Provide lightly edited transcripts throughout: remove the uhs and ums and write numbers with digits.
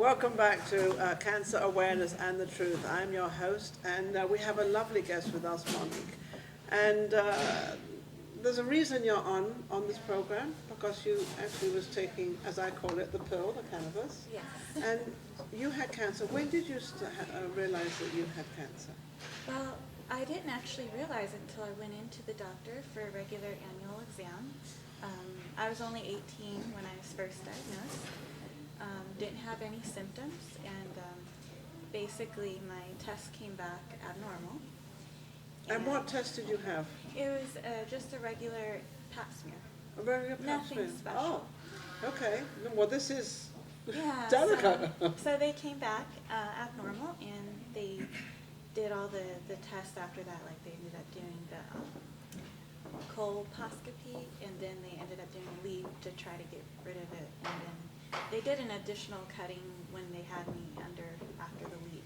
Welcome back to Cancer Awareness and the Truth. I'm your host, and we have a lovely guest with us, Monique. And there's a reason you're on this program, because you actually was taking, as I call it, the pill, the cannabis. Yes. And you had cancer. When did you realize that you had cancer? Well, I didn't actually realize it until I went into the doctor for a regular annual exam. I was only 18 when I was first diagnosed. Didn't have any symptoms, and basically my test came back abnormal. And what test did you have? It was just a regular pap smear. A regular pap smear? Nothing special. Oh, okay. Well, this is Yeah. delicate. So they came back abnormal, and they did all the tests after that. Like they ended up doing the colposcopy, and then they ended up doing a lead to try to get rid of it, and then they did an additional cutting when they had me after the lead.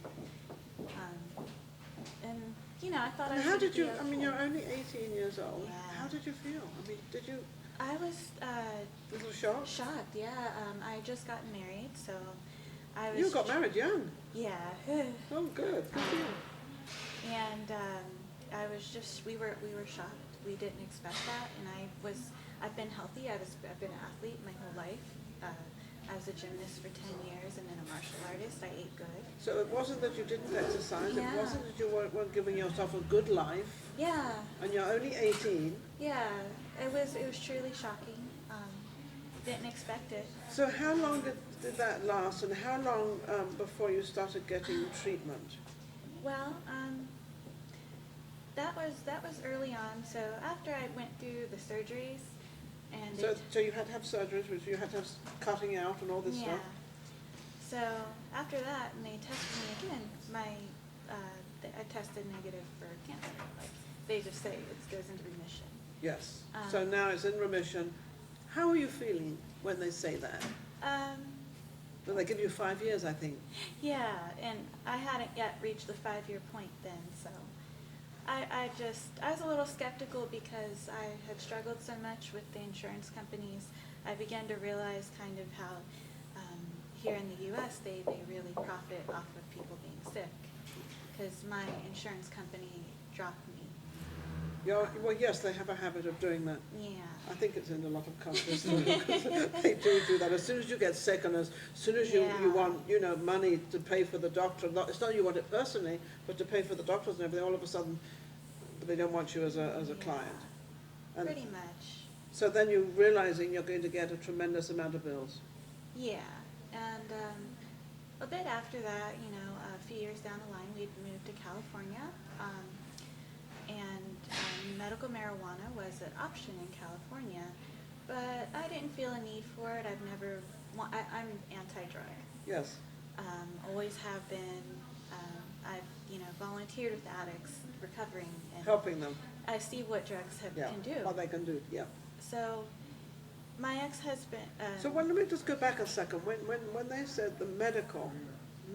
And you know, I thought I How should did be you? okay. I mean, you're only 18 years old. Yeah. How did you feel? I mean, did you? I was A little shocked. shocked. Yeah, I just gotten married, so I was. You got married young. Yeah. Oh, good. Good for you. And I was just, we were shocked. We didn't expect that, and I've been healthy. I've been an athlete my whole life. I was a gymnast for 10 years, and then a martial artist. I ate good. So it wasn't that you didn't exercise. Yeah. It wasn't that you weren't giving yourself a good life. Yeah, And you're only 18. yeah. It was truly shocking. Didn't expect it. So how long did that last, and how long before you started getting treatment? Well, that was early on. So after I went through the surgeries, and So you had to have surgeries, which you had to have cutting out and all this yeah. stuff. So after that, and they tested me again. I tested negative for cancer. Like they just say it goes into remission. Yes. So now it's in remission. How are you feeling when they say that? Well, they give you 5 years, I think. Yeah, and I hadn't yet reached the 5-year point then, so I was a little skeptical because I had struggled so much with the insurance companies. I began to realize kind of how here in the U.S. they really profit off of people being sick, because my insurance company dropped me. Yeah, well, yes, they have a habit of doing that. Yeah. I think it's in a lot of countries. They do that. As soon as you get sick, and as soon as you Yeah. want, money to pay for the doctor, it's not you want it personally, but to pay for the doctors and everything, all of a sudden, they don't want you as a client. And Pretty much. so then you're realizing you're going to get a tremendous amount of bills. Yeah, and a bit after that, a few years down the line, we'd moved to California, and medical marijuana was an option in California, but I didn't feel a need for it. I'm anti-drug. Yes. Always have been. I've volunteered with addicts, recovering, and Helping them. I see what drugs can do. What they can do, yeah. So my ex-husband. So let me just go back a second. When they said the medical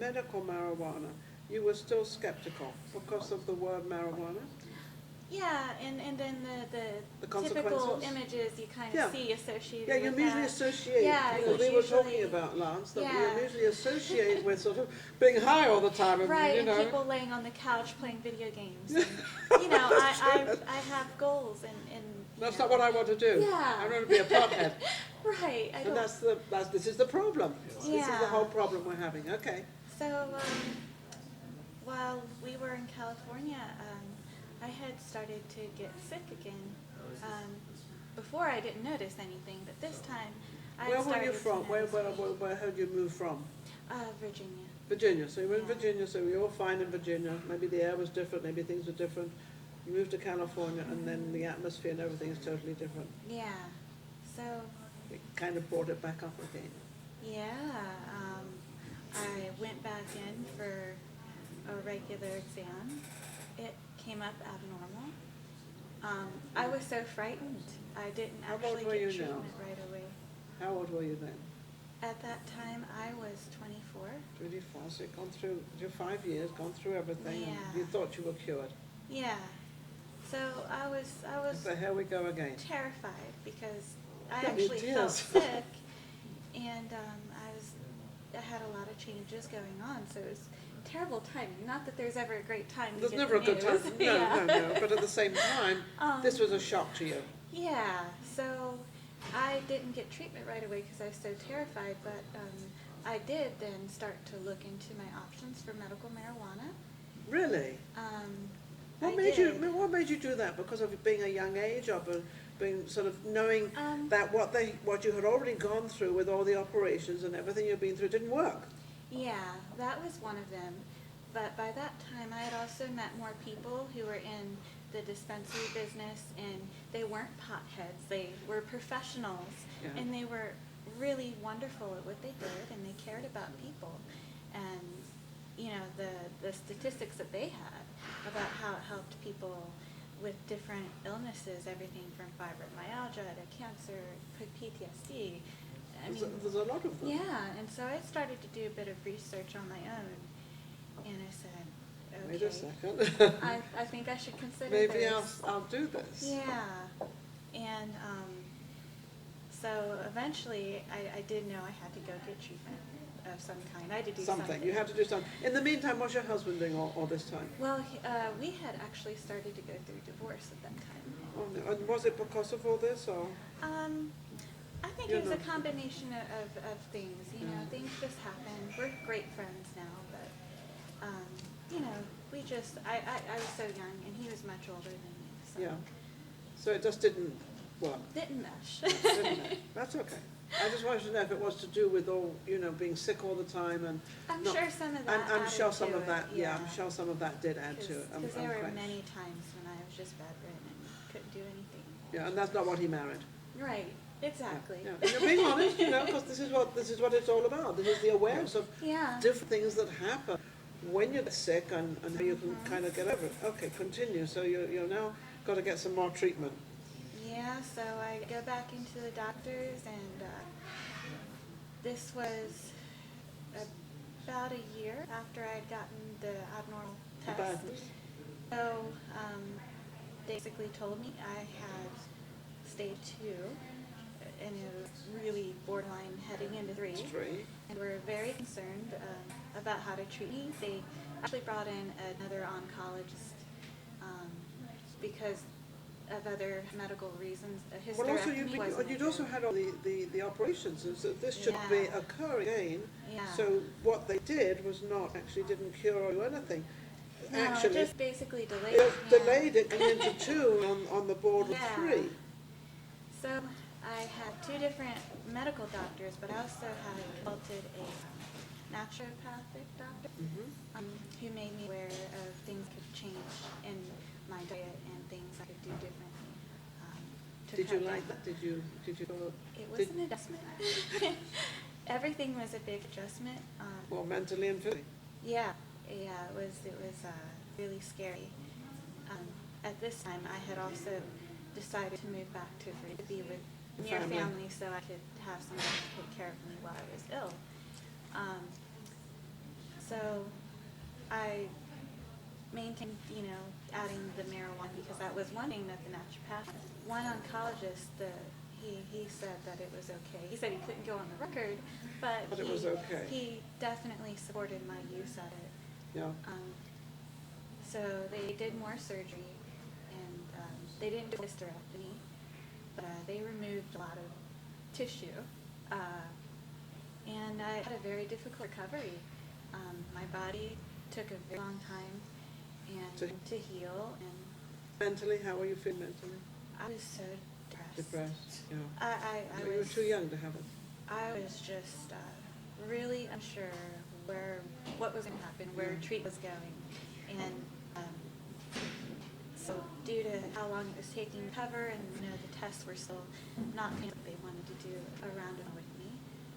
marijuana, you were still skeptical because of the word marijuana? Yeah, and then The typical consequences? images you kind of Yeah. see associated Yeah, you with usually that. associate, Yeah, because you we were talking usually- about, Lance, that Yeah. we usually associate with sort of being high all the time. And, Right, you know. and people laying on the couch playing video games. And, I have goals, and That's not what I want to do. Yeah. I want to be a pothead. Right, I And don't. this is the problem. This is the Yeah. whole problem we're having. Okay. So while we were in California, I had started to get sick again. Before I didn't notice anything, but this time I Where had were you started from? to Where notice. had you moved from? Virginia. Virginia. So you were in Yeah. Virginia, so you were all fine in Virginia. Maybe the air was different, maybe things were different. You moved to California, and then the atmosphere and everything is totally different. Yeah. So It kind of brought it back up again. yeah, I went back in for a regular exam. It came up abnormal. I was so frightened. I didn't How old actually were get you now? treatment right away. How old were you then? At that time, I was 24. 24. So you've gone through your 5 years, gone through everything, and Yeah. you thought you were cured. Yeah. So I was So here we go again. terrified because I Yeah, actually it felt is. sick, and I had a lot of changes going on, so it was terrible timing. Not that there's ever a great time to There's get never a the good time. news. No, Yeah. no. But at the same time, this was a shock to you. Yeah, so I didn't get treatment right away because I was so terrified, but I did then start to look into my options for medical marijuana. Really? What I made did. What made you do that? Because of being a young age, or being sort of knowing that what you had already gone through with all the operations and everything you'd been through didn't work. Yeah, that was one of them. But by that time, I had also met more people who were in the dispensary business, and they weren't potheads. They were professionals, Yeah. and they were really wonderful at what they did, and they cared about people. And, you know, the statistics that they had about how it helped people with different illnesses, everything from fibromyalgia to cancer, PTSD. There's a lot of them. Yeah, and so I started to do a bit of research on my own, and I said, okay, Wait a second. I think I should consider Maybe this. I'll do this. Yeah, and so eventually I did know I had to go get treatment of some kind. I had to do something. You had to do something. In the meantime, what's your husband doing all this time? Well, we had actually started to go through divorce at that time. Oh, no. And was it because of all this, or? I think You're it was a not- combination of things, you know, things just happen. We're great friends now, but, you know, I was so young and he was much older than me, so. Yeah. So it just didn't work. Didn't mesh. Didn't it? That's okay. I just wanted to know if it was to do with all, being sick all the time and. I'm not- sure some of that I'm added sure some to of that. it, Yeah, I'm sure some of that did add to it. Because I'm there were quite- many times when I was just bedridden and couldn't do anything. Yeah, and that's not what he married. Right, exactly. Yeah. And you're being honest, because this is what it's all about. This is the awareness of Yeah. different things that happen when you're sick and how you can kind of get over it. Okay, continue. So you're now got to get some more treatment. Yeah, so I go back into the doctors, and this was about a year after I had gotten the abnormal The test. badness. So they basically told me I had stage 2, and it was really borderline heading into 3. It's 3. And were very concerned about how to treat me. They actually brought in another oncologist because of other medical reasons. A Well, also hysterectomy wasn't you'd a also good- had all the operations, and so this should Yeah. be occurring again. Yeah. So what they did was not actually didn't cure or do anything. No, Actually, it just basically delayed. it Yeah. delayed it going into 2 on the board with Yeah. 3. So I had 2 different medical doctors, but I also had consulted a naturopathic doctor who made me aware of things could change in my diet and things I could do differently. To Did you cut like down. that? Did you? It was did- an adjustment. Everything was a big adjustment. Well, mentally and physically. Yeah, it was really scary. At this time, I had also decided to move back to Free to be with near Family. family, so I could have somebody to take care of me while I was ill. So I maintained, adding the marijuana because that was one thing that the naturopath, one oncologist, he said that it was okay. He said he couldn't go on the record, but But it was okay. He definitely supported my use of it. Yeah. So they did more surgery, and they didn't do a hysterectomy, but they removed a lot of tissue. And I had a very difficult recovery. My body took a very long time to heal, and Mentally, how were you feeling mentally? I was so depressed. Depressed. Yeah. I You were was too young to have it. I was just really unsure what was going to happen, where treat was going, and so due to how long it was taking to recover, and the tests were still not what they wanted to do around and with me,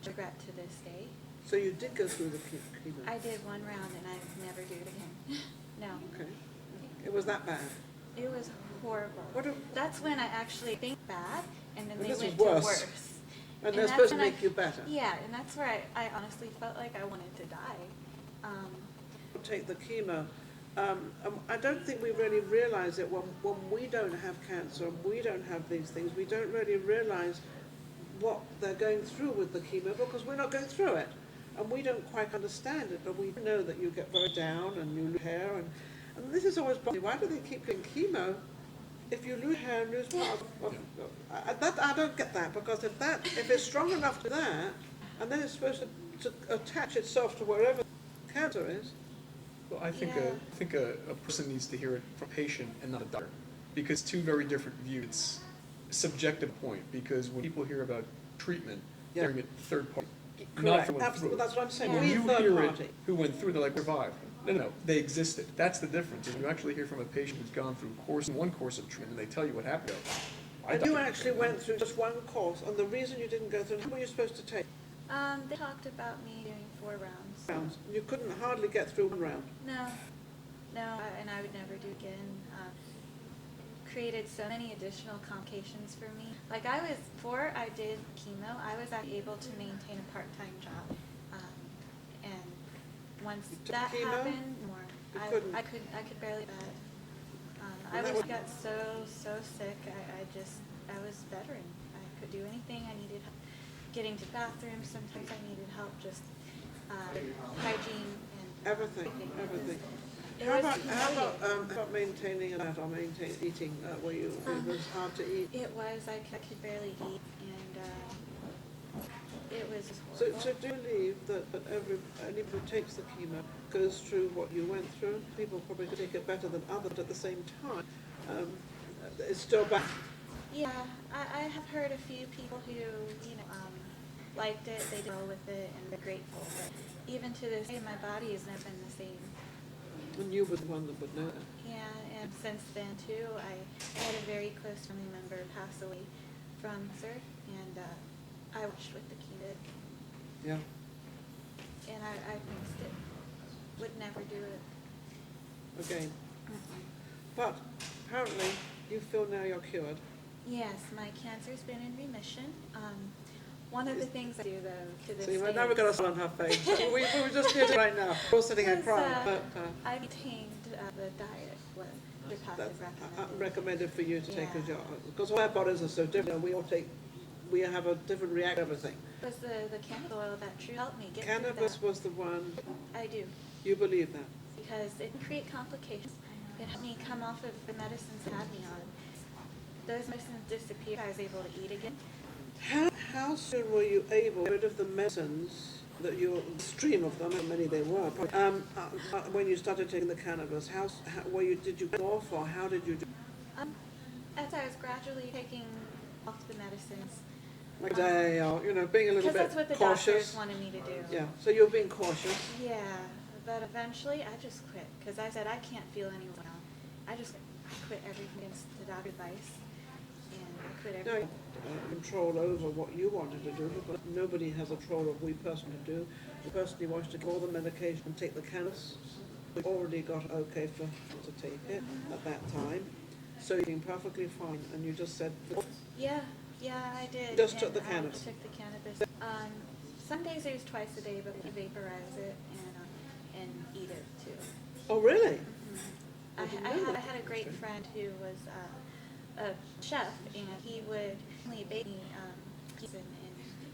I regret to this day. So you did go through the chemo. I did one round, and I would never do it again. No, Okay. It was that bad. it was horrible. What a- That's when I actually think bad, and then And they this was went to worse. worse. And they're that's supposed to when make you better. Yeah, and that's where I honestly felt like I wanted to die. Take the chemo. I don't think we really realise it when we don't have cancer and we don't have these things. We don't really realise what they're going through with the chemo because we're not going through it. and we don't quite understand it, but we know that you get very down and you lose hair, and this is always bothered me. Why do they keep doing chemo if you lose hair and lose parts of I don't get that, because if it's strong enough to that, and then it's supposed to attach itself to wherever the cancer is. Well, I think a person needs to hear it from a patient and not a doctor, because two very different views. It's a subjective point, because when people hear about treatment, they're hearing it third party, not who went through it. That's what I'm saying. Yeah. When We you third hear party. it, who went through, they're like, survived. No, they existed. That's the difference. When you actually hear from a patient who's gone through one course of treatment, and they tell you what happened. And you actually went through just one course, and the reason you didn't go through, how were you supposed to take They talked about me doing 4 rounds. rounds? You couldn't hardly get through one round. No, and I would never do it again. Created so many additional complications for me. Like before I did chemo, I was actually able to maintain a part-time job. And once You took that chemo? happened, You couldn't? I could barely bed. And I that got so sick. I was bedridden. I could do anything. I needed help getting to the bathroom. Sometimes I needed help just hygiene and Everything. It How was about maintaining that or eating? Where it was hard to eat. It was. I could barely eat, and it was So horrible. do you believe that anybody who takes the chemo goes through what you went through? People probably could take it better than others, but at the same time, it's still bad. Yeah, I have heard a few people who liked it. They did well with it, and they're grateful. But even to this day, my body has never been the same. And you were the one that would know that. Yeah, and since then too, I had a very close family member pass away from cancer, and I watched with the kid, Yeah. and I missed it. Would never do it. Again. But apparently, you feel now you're cured. Yes, my cancer's been in remission. One of the things I do though to this See, day. now we've got a smile on her face. we just did it right now. We're all sitting and is, crying. But I maintained the diet, what your pastor that's recommended. recommended for you to take Yeah. because all our bodies are so different. We have a different reaction to everything. It was the cannabis oil that truly helped me get Cannabis through was the one. that. I do, You believe that? because it didn't create complications. It helped me come off of the medicines it had me on. Those medicines disappeared. I was able to eat again. How soon were you able to get rid of the medicines that you stream of them, how many they were? When you started taking the cannabis, did you go off, or how did you do? As I was gradually taking off the medicines, Like a day, or being a little because bit that's what the cautious. doctors wanted me to do. Yeah. So you're being cautious. Yeah, but eventually I just quit because I said I can't feel anyone else. I quit everything against the doctor's advice, and I quit No, everything. control over what you wanted to do, but nobody has a control of what we personally do. The person who wants to take all the medication and take the cannabis, we've already got okay to take it at that time. So you're being perfectly fine, and you just said, Yeah, I did. Just took and the cannabis. I took the cannabis. Some days it was twice a day, but we vaporize it and eat it too. oh really? I didn't know that. had a great friend who was a chef, and he would only bake me cookies and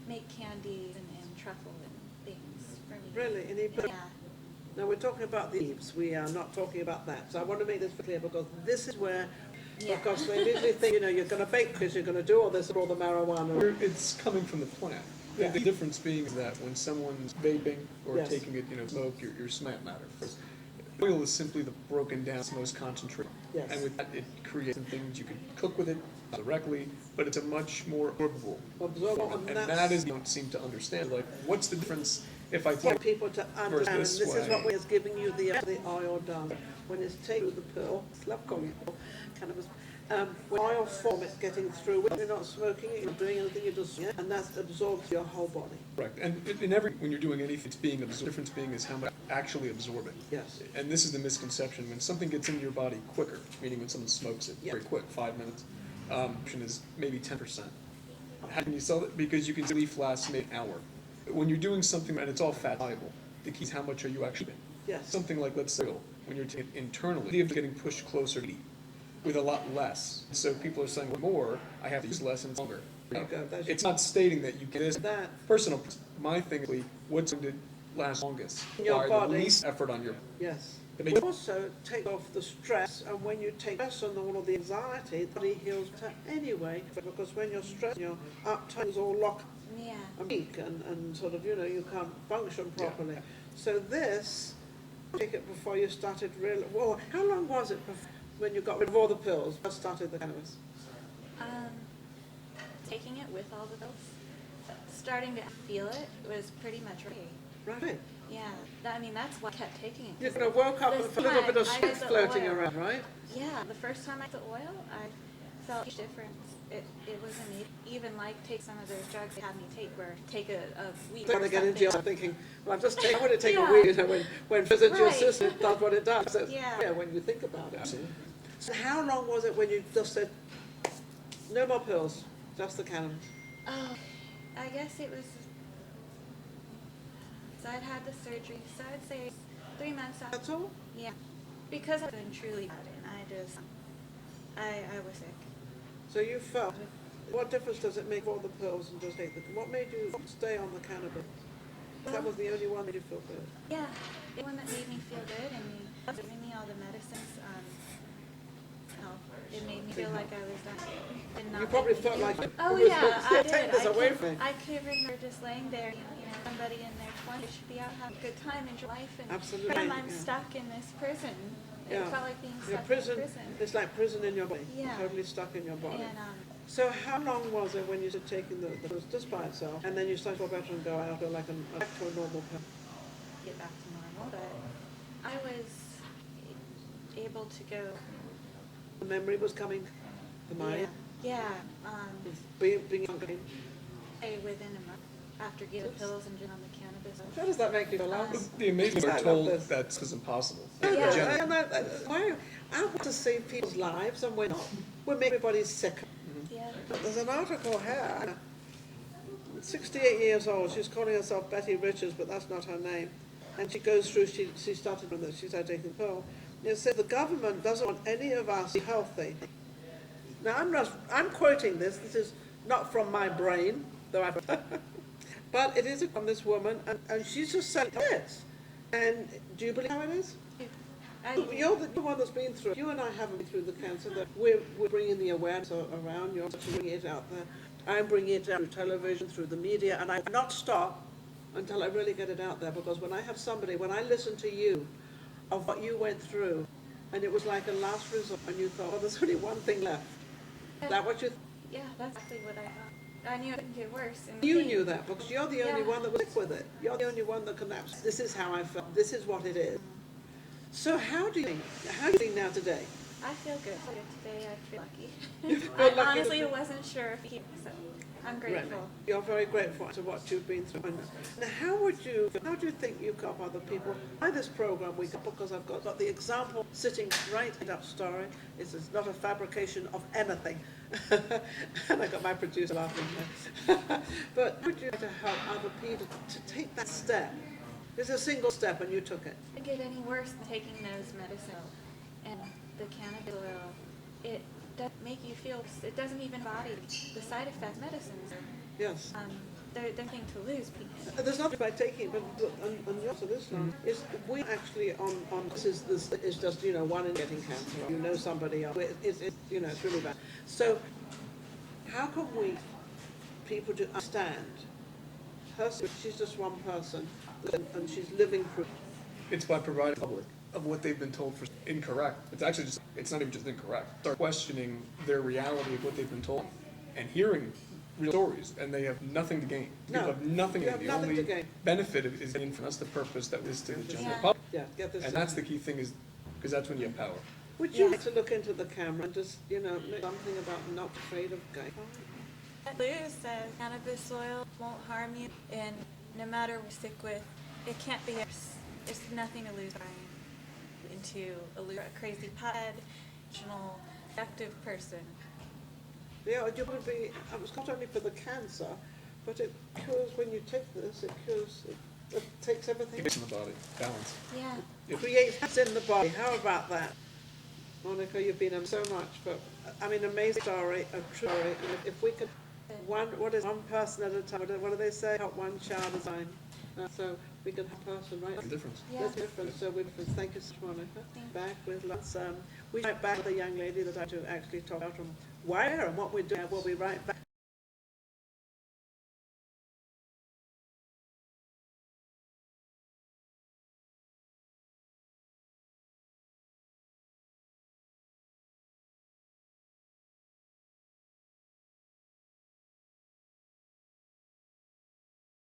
make candies and truffle and things for me. Really? And he put, Yeah. now we're talking about the leaves. We are not talking about that. So I want to make this clear because this is where, Yeah. because they usually think, you're going to bake because you're going to do all this and all the marijuana. It's coming from the plant. Yeah. The difference being is that when someone's vaping or Yes. taking it, smoke, your smell matter. Oil is simply the broken down, most concentrated. Yes. And with that, it creates some things you can cook with it directly, but it's a much more absorbable Absorbable, form. and And that's- that is, you don't seem to understand. Like, what's the difference if I For take people to understand, and this this is way. what is giving you the oil does. When it's taken the pill, love calling it pill, cannabis, when oil form, it's getting through. You're not smoking it, you're not doing anything, you're just, and that's absorbed to your whole body. correct? And when you're doing anything, it's being absorbed. The difference being is how much actually absorb it. Yes. And this is the misconception. When something gets into your body quicker, meaning when someone smokes it Yeah. very quick, 5 minutes, option is maybe 10%. How can you sell it? Because you can see leaf lasts maybe an hour. But when you're doing something and it's all fat soluble, the key is how much are you actually eating? Yes. Something like, let's say, when you're taking it internally, you're getting pushed closer to eat with a lot less. So people are saying, well, more, I have to use less and longer. There you go, that's- It's not stating that you get this That- personal, my thing is, what's going to last longest? In your Or the body. least effort on your, Yes. It We makes- also take off the stress, and when you take stress on all of the anxiety, the body heals better anyway, because when you're stressed, your uptight is all locked Yeah. and weak, and sort of, you can't function Yeah. properly. So this, take it before you started really, well, how long was it when you got rid of all the pills, first started the cannabis? Taking it with all the pills, starting to feel it was pretty much okay. Right. Yeah, that's why I kept taking it. You kind of woke up This with a little bit of time, I sweat had the floating oil. around, right? Yeah, the first time I took the oil, I felt a huge difference. It was amazing. Even take some of those drugs they had me take, where take a week Then or they get into your something. thinking, well, I want to take a Yeah. week, when visits your Right. system, it does what it does. So, Yeah. when you think about it. absolutely. So how long was it when you just said, no more pills, just the cannabis? Oh, I guess it was. So I'd had the surgery, so I'd say 3 months after. That's all? Yeah, because I've been truly bad, and I was sick. So you felt, what difference does it make for the pills and just take the, what made you stay on the cannabis? That was the only one that you feel good. Yeah, the one that made me feel good, and giving me all the medicines. It made me feel like I was done. Did not You probably make me felt feel- like, Oh who was yeah, supposed to I take did. this away from me? I could remember just laying there, somebody in their 20s should be out having a good time in your life, and Absolutely, here I'm yeah. stuck in this prison. It Yeah. felt like being Your stuck prison, in prison. it's like prison in your body, Yeah. totally stuck in your body. And So how long was it when you started taking the pills just by itself, and then you started to feel better and go out, or back to a normal pill? get back to normal, but I was able to go. The memory was coming, the mind, Yeah. being young. Say within a month after getting the pills and getting on the cannabis. How does that make you feel? The amazing I are love told this. that's because impossible. Yeah. Generally. I want to save people's lives, and we're not. We're making everybody sicker. Yeah. There's an article here, 68 years old, she's calling herself Betty Richards, but that's not her name. And she goes through, she started with this, she started taking the pill. It said the government doesn't want any of us to be healthy. Now I'm quoting this is not from my brain, though but it is from this woman, and she's just saying this. And do you believe how it is? You're the one that's been through it. You and I haven't been through the cancer. That we're bringing the awareness around. You're bringing it out there. I'm bringing it out through television, through the media, and I will not stop until I really get it out there. Because when I listen to you, of what you went through, and it was like a last resort, and you thought, well, there's only one thing left. Is that what you? Yeah, that's exactly what I thought. I knew it couldn't get worse. And You knew that because you're the only Yeah. one that was sick with it. You're the only one that collapsed. This is how I felt. This is what it is. So how do you think now today? I feel good. Today I feel lucky. You feel I lucky honestly today? wasn't sure if he, so I'm grateful. Right. You're very grateful to what you've been through. Now, how do you think you help other people? By this program, because I've got the example sitting right in that story. It's not a fabrication of anything. And I got my producer laughing there. But how would you like to help other people to take that step? It's a single step, and you took it. It doesn't get any worse than taking those medicines and the cannabis oil. It doesn't make you feel. It doesn't even body the side effects. Medicines. Yes. They're nothing to lose. There's nothing by taking, but and the answer to this now is we actually on this is just one in getting cancer. Somebody else. It's really bad. So how can we people to understand her? She's just one person, and she's living proof. It's by providing the public of what they've been told for incorrect. It's actually it's not even just incorrect. Start questioning their reality of what they've been told and hearing real stories, and they have nothing to gain. No, People have nothing you to gain. have The nothing to only gain. benefit is gain from us. The purpose that is to the general Yeah. public. Yeah, get this. And that's the key thing is, because that's when you have power. Would you like to look into the camera and just make something about not afraid of gay? Lou says cannabis oil won't harm you, and no matter what you're sick with, it can't be. There's nothing to lose by into a crazy pothead, active person. Yeah, you would be. It's not only for the cancer, but it cures when you take this. It cures. It takes everything. It's in the body, balance. Yeah. It creates in the body. How about that, Monica? You've been so much, but amazing story, a true story. And if we could, one person at a time. What do they say? Help one child at a time. So we can help a person, right? The difference. Yeah. There's a difference. So thank you so much, Monica. Thank Back with lots. We right back with a young lady that I to actually talk about where and what we're doing. We'll be right back.